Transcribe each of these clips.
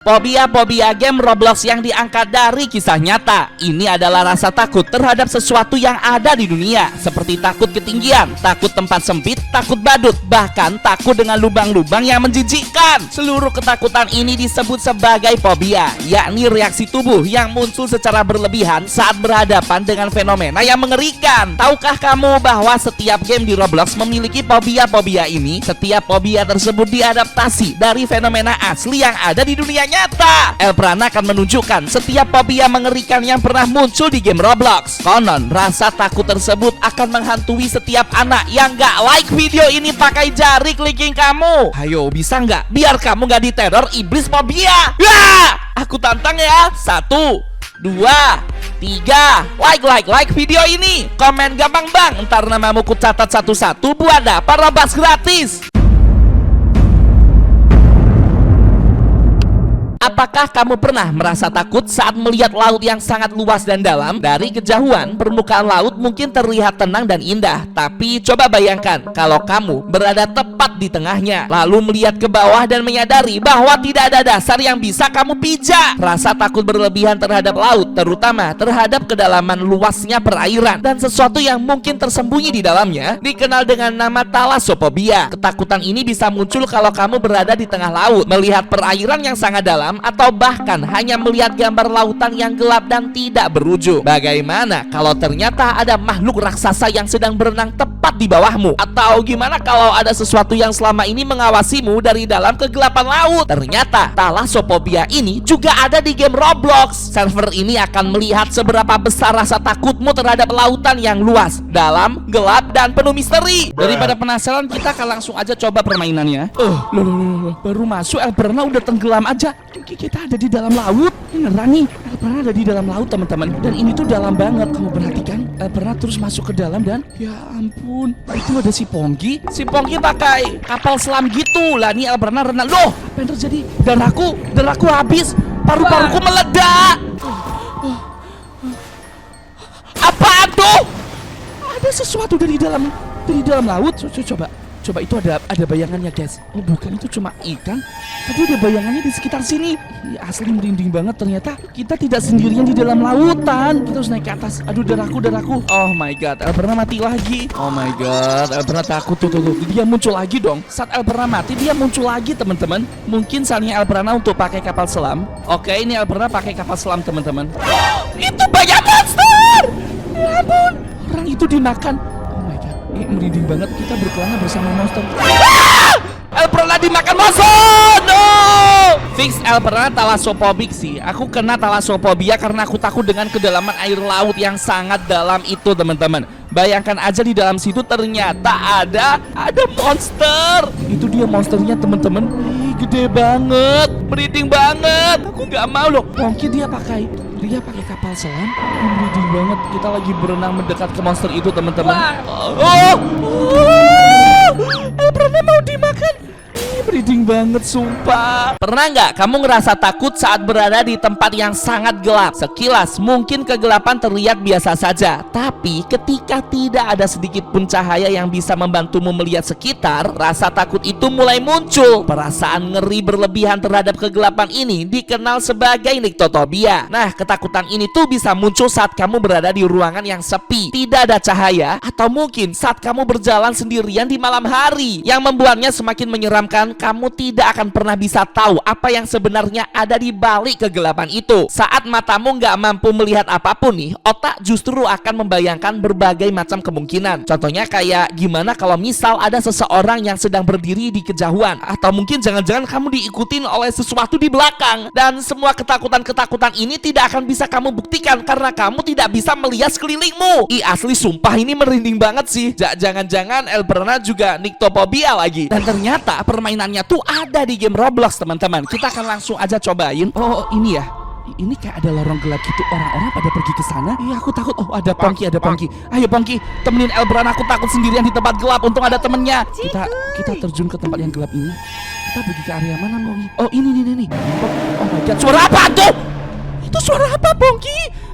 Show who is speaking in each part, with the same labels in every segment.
Speaker 1: Fobia-fobia game Roblox yang diangkat dari kisah nyata. Ini adalah rasa takut terhadap sesuatu yang ada di dunia, seperti takut ketinggian, takut tempat sempit, takut badut, bahkan takut dengan lubang-lubang yang menjijikkan. Seluruh ketakutan ini disebut sebagai fobia, yakni reaksi tubuh yang muncul secara berlebihan saat berhadapan dengan fenomena yang mengerikan. Tahukah kamu bahwa setiap game di Roblox memiliki fobia-fobia ini? Setiap fobia tersebut diadaptasi dari fenomena asli yang ada di dunia nyata. Elbrana akan menunjukkan setiap fobia mengerikan yang pernah muncul di game Roblox. Konon, rasa takut tersebut akan menghantui setiap anak yang gak like video ini pakai jari clicking kamu. Ayo, bisa nggak? Biar kamu gak diteror iblis fobia. Ya! Aku tantang ya. 1, 2, 3. Like video ini. Komen gampang bang. Ntar namamu ku catat satu-satu buat dapat Robux gratis. Apakah kamu pernah merasa takut saat melihat laut yang sangat luas dan dalam? Dari kejauhan, permukaan laut mungkin terlihat tenang dan indah. Tapi coba bayangkan kalau kamu berada tepat di tengahnya, lalu melihat ke bawah dan menyadari bahwa tidak ada dasar yang bisa kamu pijak. Rasa takut berlebihan terhadap laut, terutama terhadap kedalaman luasnya perairan dan sesuatu yang mungkin tersembunyi di dalamnya, dikenal dengan nama thalassophobia. Ketakutan ini bisa muncul kalau kamu berada di tengah laut, melihat perairan yang sangat dalam, atau bahkan hanya melihat gambar lautan yang gelap dan tidak berujung. Bagaimana kalau ternyata ada makhluk raksasa yang sedang berenang tepat di bawahmu? Atau gimana kalau ada sesuatu yang selama ini mengawasimu dari dalam kegelapan laut? Ternyata thalassophobia ini juga ada di game Roblox. Server ini akan melihat seberapa besar rasa takutmu terhadap lautan yang luas, dalam, gelap, dan penuh misteri. Daripada penasaran, kita akan langsung aja coba permainannya. Loh, baru masuk Elbrana udah tenggelam aja. Kita ada di dalam laut. Beneran nih, Elbrana ada di dalam laut teman-teman. Dan ini tuh dalam banget. Kamu perhatikan, Elbrana terus masuk ke dalam dan ya ampun, itu ada si Pongki. Si Pongki pakai kapal selam gitu lah. Nih Elbrana renang. Loh, apa yang terjadi? Darahku habis. Paru-paruku meledak. Apaan tuh? Ada sesuatu dari dalam laut. Coba itu ada bayangannya guys. Oh bukan, itu cuma ikan. Tadi ada bayangannya di sekitar sini. Ya, asli merinding banget. Ternyata kita tidak sendirian di dalam lautan. Kita harus naik ke atas. Aduh darahku. Oh my god, Elbrana mati lagi. Oh my god, Elbrana takut tuh. Dia muncul lagi dong. Saat Elbrana mati dia muncul lagi teman-teman. Mungkin saatnya Elbrana untuk pakai kapal selam. Oke, ini Elbrana pakai kapal selam teman-teman. Itu banyak monster. Ya ampun, orang itu dimakan. Ini merinding banget, kita berkelana bersama monster. Elbrana dimakan monster. No! Fix Elbrana thalassophobik sih. Aku kena thalassophobia karena aku takut dengan kedalaman air laut yang sangat dalam itu teman-teman. Bayangkan aja di dalam situ ternyata ada monster. Itu dia monsternya teman-teman. Gede banget, merinding banget. Aku nggak mau loh. Mungkin dia pakai kapal selam. Merinding banget. Kita lagi berenang mendekat ke monster itu teman-teman. Elbrana mau dimakan. Merinding banget sumpah. Pernah nggak kamu ngerasa takut saat berada di tempat yang sangat gelap? Sekilas mungkin kegelapan terlihat biasa saja, tapi ketika tidak ada sedikit pun cahaya yang bisa membantumu melihat sekitar, rasa takut itu mulai muncul. Perasaan ngeri berlebihan terhadap kegelapan ini dikenal sebagai nyctophobia. Nah, ketakutan ini tuh bisa muncul saat kamu berada di ruangan yang sepi, tidak ada cahaya, atau mungkin saat kamu berjalan sendirian di malam hari, yang membuatnya semakin menyeramkan. Kamu tidak akan pernah bisa tahu apa yang sebenarnya ada di balik kegelapan itu. Saat matamu nggak mampu melihat apapun nih, otak justru akan membayangkan berbagai macam kemungkinan. Contohnya kayak gimana kalau misal ada seseorang yang sedang berdiri di kejauhan, atau mungkin jangan-jangan kamu diikutin oleh sesuatu di belakang. Dan semua ketakutan ini tidak akan bisa kamu buktikan karena kamu tidak bisa melihat sekelilingmu. Asli sumpah ini merinding banget sih. Jangan-jangan Elbrana juga nyctophobia lagi. Dan ternyata permainannya tuh ada di game Roblox teman-teman. Kita akan langsung aja cobain. Oh ini ya, ini kayak ada lorong gelap gitu. Orang-orang pada pergi ke sana. Iya aku takut. Oh ada Pongki. Ayo Pongki, temenin Elbrana. Aku takut sendirian di tempat gelap. Untung ada temennya. Kita terjun ke tempat yang gelap ini. Kita pergi ke area mana Pongki? Oh ini. Oh my god, suara apa tuh? Itu suara apa Pongki?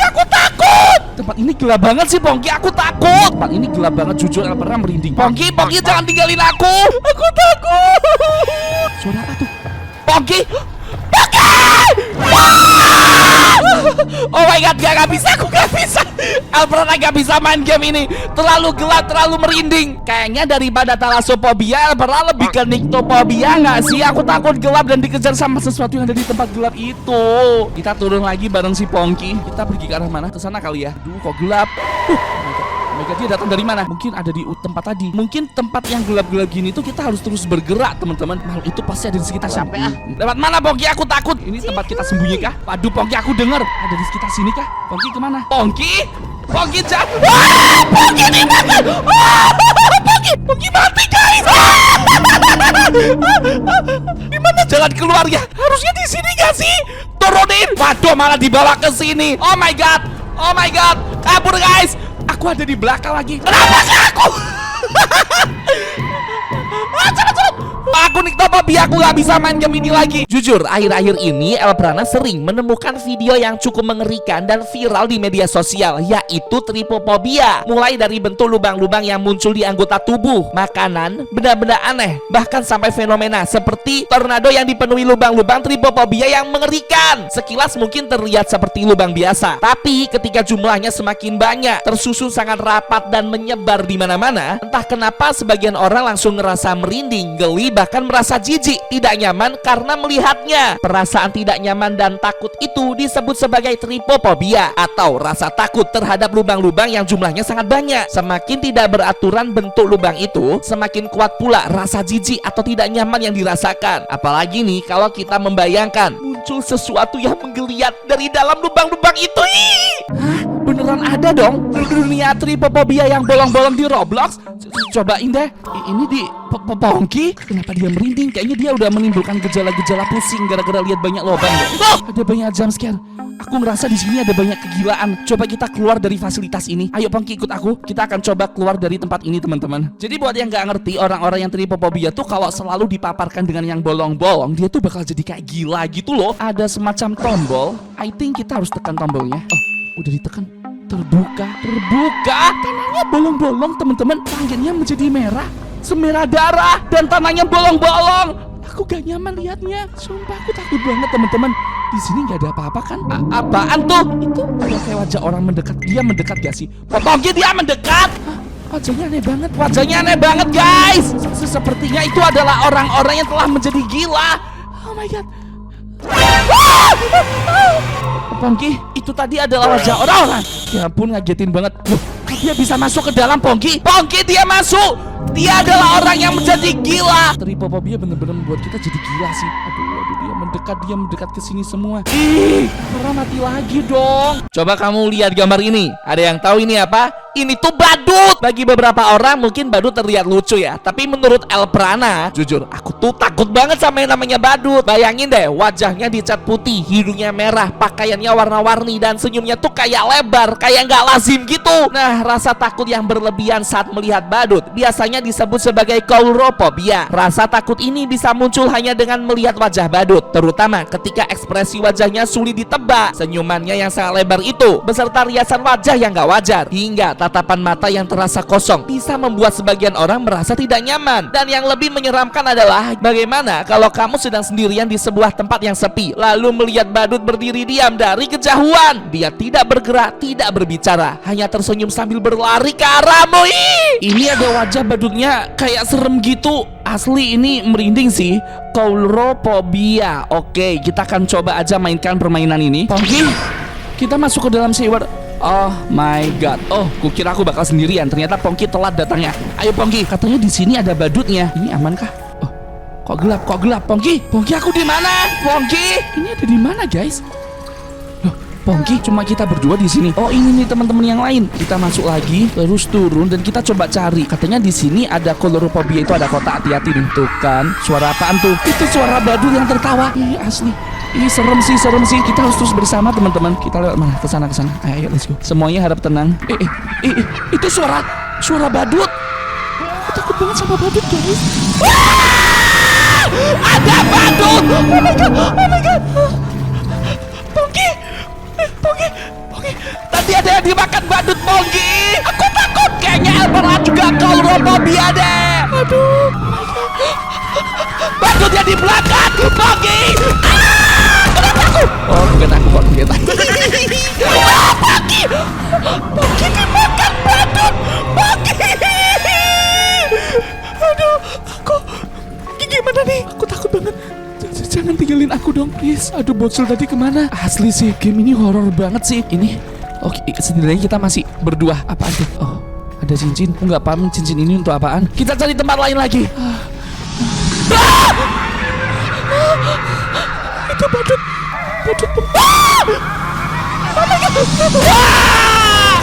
Speaker 1: Aku takut. Tempat ini gelap banget sih Pongki, aku takut. Tempat ini gelap banget, jujur Elbrana merinding. Pongki jangan tinggalin aku takut. Suara apa tuh? Pongki my god, gak bisa, aku gak bisa. Elprana gak bisa main game ini. Terlalu gelap, terlalu merinding. Kayaknya daripada talasofobia, Elprana lebih ke nyctophobia gak sih? Aku takut gelap dan dikejar sama sesuatu yang ada di tempat gelap itu. Kita turun lagi bareng si Pongki. Kita pergi ke arah mana? Ke sana kali ya. Duh, kok gelap. Mereka dia datang dari mana? Mungkin ada di tempat tadi. Mungkin tempat yang gelap-gelap gini tuh kita harus terus bergerak, teman-teman. Makhluk itu pasti ada di sekitar sini. Lewat mana, Pongki? Aku takut. Ini tempat kita sembunyi kah? Waduh, Pongki, aku dengar ada di sekitar sini kah? Pongki kemana? Pongki? Pongki jangan. Wah! Pongki dimakan. Wah! Pongki mati, guys. Di mana jalan keluarnya? Harusnya di sini gak sih? Turunin. Waduh, malah dibawa ke sini. Oh my god. Oh my god. Kabur, guys. Aku ada di belakang lagi. Kenapa sih aku? Cepet. Aku nyctophobia, aku gak bisa main game ini lagi. Jujur, akhir-akhir ini Elprana sering menemukan video yang cukup mengerikan dan viral di media sosial, yaitu trypophobia. Mulai dari bentuk lubang-lubang yang muncul di anggota tubuh, makanan, benda-benda aneh, bahkan sampai fenomena seperti tornado yang dipenuhi lubang-lubang trypophobia yang mengerikan. Sekilas mungkin terlihat seperti lubang biasa, tapi ketika jumlahnya semakin banyak, tersusun sangat rapat dan menyebar di mana-mana, entah kenapa sebagian orang langsung ngerasa merinding, geli, bahkan merasa jijik, tidak nyaman karena melihatnya. Perasaan tidak nyaman dan takut itu disebut sebagai trypophobia atau rasa takut terhadap lubang-lubang yang jumlahnya sangat banyak. Semakin tidak beraturan bentuk lubang itu, semakin kuat pula rasa jijik atau tidak nyaman yang dirasakan. Apalagi nih kalau kita membayangkan muncul sesuatu yang menggeliat dari dalam lubang-lubang itu. Hah? Beneran ada dong dunia trypophobia yang bolong-bolong di Roblox? Cobain deh. Ini di Pongki. Kenapa dia merinding? Kayaknya dia udah menimbulkan gejala-gejala pusing gara-gara lihat banyak lubang. Ada banyak jump scare. Aku ngerasa di sini ada banyak kegilaan. Coba kita keluar dari fasilitas ini. Ayo Pongki, ikut aku. Kita akan coba keluar dari tempat ini, teman-teman. Jadi buat yang nggak ngerti, orang-orang yang trypophobia tuh kalau selalu dipaparkan dengan yang bolong-bolong, dia tuh bakal jadi kayak gila gitu loh. Ada semacam tombol. I think kita harus tekan tombolnya. Oh, udah ditekan. Terbuka. Tanahnya bolong-bolong, teman-teman. Tangannya menjadi merah, semerah darah, dan tanahnya bolong-bolong. Aku gak nyaman liatnya. Sumpah, aku takut banget, teman-teman. Di sini nggak ada apa-apa kan? Apaan tuh? Itu ada kayak wajah orang mendekat. Dia mendekat gak sih? Pongki, dia mendekat. Wajahnya aneh banget, guys. Sepertinya itu adalah orang-orang yang telah menjadi gila. Oh my god. Pongki, itu tadi adalah wajah orang-orang. Ya ampun, ngagetin banget. Loh, dia bisa masuk ke dalam, Pongki. Pongki, dia masuk. Dia adalah orang yang menjadi gila. Trypophobia bener-bener membuat kita jadi gila sih. Aduh, dia mendekat ke sini semua. Pernah mati lagi dong. Coba kamu lihat gambar ini. Ada yang tahu ini apa? Ini tuh badut. Bagi beberapa orang mungkin badut terlihat lucu ya, tapi menurut Elprana, jujur aku tuh takut banget sama yang namanya badut. Bayangin deh, wajahnya dicat putih, hidungnya merah, pakaiannya warna-warni, dan senyumnya tuh kayak lebar, kayak nggak lazim gitu. Nah, rasa takut yang berlebihan saat melihat badut biasanya disebut sebagai coulrophobia. Rasa takut ini bisa muncul hanya dengan melihat wajah badut, terutama ketika ekspresi wajahnya sulit ditebak, senyumannya yang sangat lebar itu, beserta riasan wajah yang nggak wajar, hingga tatapan mata yang terasa kosong bisa membuat sebagian orang merasa tidak nyaman. Dan yang lebih menyeramkan adalah bagaimana kalau kamu sedang sendirian di sebuah tempat yang sepi, lalu melihat badut berdiri diam dari kejauhan. Dia tidak bergerak, tidak berbicara, hanya tersenyum sambil berlari ke arahmu. Ini ada wajah badutnya kayak serem gitu. Asli ini merinding sih. Coulrophobia. Oke, kita akan coba aja mainkan permainan ini. Pongki, kita masuk ke dalam sewer. Oh my god. Oh, kukira aku bakal sendirian. Ternyata Pongki telat datangnya. Ayo Pongki, katanya di sini ada badutnya. Ini aman kah? Oh, kok gelap? Pongki, aku di mana? Pongki, ini ada di mana, guys? Loh, Pongki, cuma kita berdua di sini. Oh, ini nih teman-teman yang lain. Kita masuk lagi, terus turun dan kita coba cari. Katanya di sini ada coulrophobia, itu ada kotak. Hati-hati nih. Tuh kan, suara apaan tuh? Itu suara badut yang tertawa. Ih, asli. Ih, serem sih. Kita harus terus bersama, teman-teman. Kita lewat mana? Ke sana. Ayo, let's go. Semuanya harap tenang. Itu suara badut. Aku takut banget sama badut, guys. Wah! Ada badut. Oh my god. Pongki. Tadi ada yang dimakan badut, Pongki. Aku takut. Kayaknya Elprana juga coulrophobia deh. Aduh. Badutnya di belakang, Pongki. Kenapa aku? Oh, bukan aku kok, tolongin aku dong, please. Aduh, bocil tadi kemana? Asli sih, game ini horor banget sih. Ini, oke, setidaknya kita masih berdua. Apaan tuh? Oh, ada cincin. Aku nggak paham cincin ini untuk apaan. Kita cari tempat lain lagi. Itu badut. Oh my God.